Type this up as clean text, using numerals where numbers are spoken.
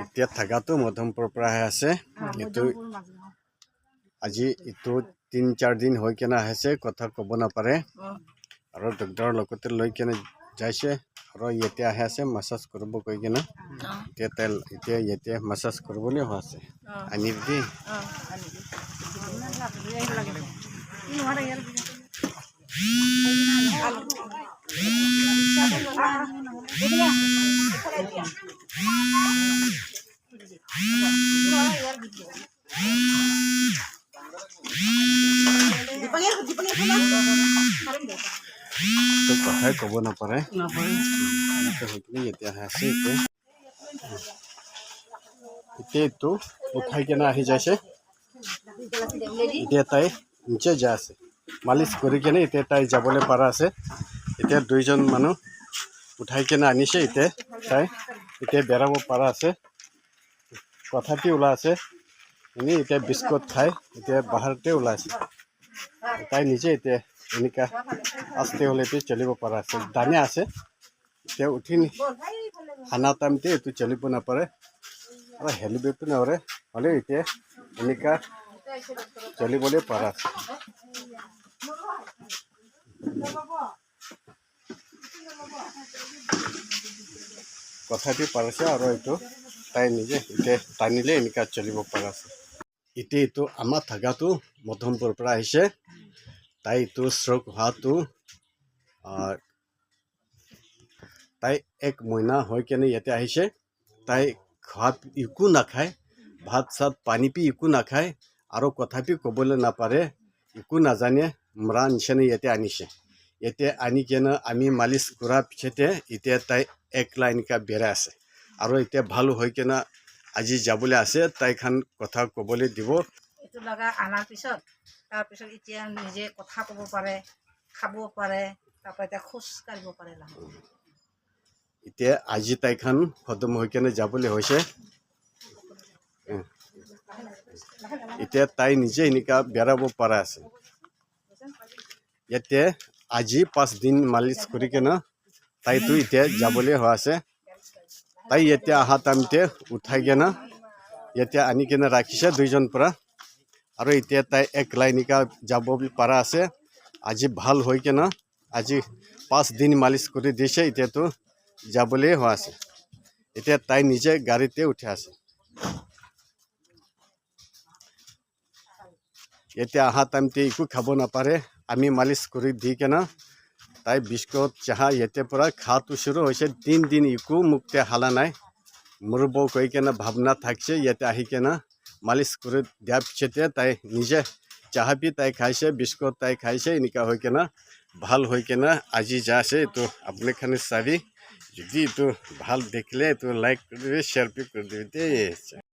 এতিয়া থাকাটো মধ্যমপুৰৰ পৰা আহি আছে এইটো আজি এইটো 3-4 দিন হৈ কেনে আহিছে কথা ক'ব নাপাৰে আৰু ডক্টৰৰ লগতে লৈ কেনে যাইছে আৰু ইয়াতে আহি আছে মাছাজ কৰিব কৈ কেনে এতিয়া মাছাজ কৰিবলৈ হৈ আছে আনিবি তো কথাই ক'ব নাপাৰে এতিয়া আছে এতিয়াতো উঠাই কেনে আহি যাইছে এতিয়া তাই নিচে যা আছে মালিচ কৰি কেনে এতিয়া তাই যাবলৈ পাৰা আছে এতিয়া 2জন মানুহ উঠাই কেনে আনিছে তাই এতিয়া বেৰাব পাৰা আছে কথাটি ওলাই আছে এনে এতিয়া বিস্কুট খাই এতিয়া বাহিৰতে ওলাইছে তাই নিজে এতিয়া এনেকা আস্তে হলেতে চলিব পাৰা আছে দানে আছে এতিয়া উঠি খানা টাইমতে এইটো চলিব নাপাৰে আৰু হেলিবতো নোৱাৰে হ'লে এতিয়া এনেকা চলিবলৈ পাৰা আছে কথাটি পাৰিছে আৰু এইটো তাই নিজে এতিয়া টানিলে এনেকা চলিব পাৰা আছে এতিয়া এইটো আমাৰ থাকাটো মধ্যমপুৰৰ পৰা আহিছে তাই এইটো ষ্ট্ৰক হোৱাটো তাই 1 মহিনা হৈ কেনে ইয়াতে আহিছে তাই ভাত একো নাখায় ভাত চাত পানী পি একো নাখায় আৰু কথাপি ক'বলৈ নাপাৰে একো নাজানে মৰা নিচিনা ইয়াতে আনিছে এতিয়া আনি কেনে আমি মালিচ কৰাৰ পিছতে এতিয়া তাই একলা এনেকা বেৰা আছে আৰু এতিয়া ভাল হৈ কেনে আজি যাবলৈ আছে তাইখান কথা ক'বলৈ দিব এইটো লগা আনাৰ পিছত তাৰপিছত এতিয়া নিজে কথা ক'ব পাৰে খাব পাৰে তাৰপৰা এতিয়া খোজ কাঢ়িব পাৰে এতিয়া আজি তাইখান খতম হৈ কেনে যাবলৈ হৈছে এতিয়া তাই নিজে এনেকা বেৰাব পাৰা আছে ইয়াতে আজি 5 দিন মালিচ কৰি কেনে তাইতো এতিয়া যাবলৈ হৈ আছে তাই এতিয়া অহা টাইমতে উঠাই কেনে এতিয়া আনি কেনে ৰাখিছে 2জন পৰা আৰু এতিয়া তাই একলা এনেকা যাব পাৰা আছে আজি ভাল হৈ কেনে আজি 5 দিন মালিচ কৰি দিছে এতিয়াতো যাবলৈ হৈ আছে এতিয়া তাই নিজে গাড়ীতে উঠি আছে এতিয়া অহা টাইমতে একো খাব নাপাৰে আমি মালিচ কৰি দি কেনে তাই বিস্কুট চাহ ইয়াতে পৰা খাটো শুৰু হৈছে 3 দিন একো মুখতে হালা নাই মৰিব কৈ কেনে ভাৱনা থাকিছে ইয়াতে আহি কেনে মালিচ কৰি দিয়াৰ পিছতে তাই নিজে চাহ পি তাই খাইছে বিস্কুট তাই খাইছে এনেকা হৈ কেনে ভাল হৈ কেনে আজি যা আছে এইটো আপোনালোকে চাবি যদি এইটো ভাল দেখিলে এইটো লাইক কৰি দিবি শ্বেয়াৰ কৰি দিবি দেই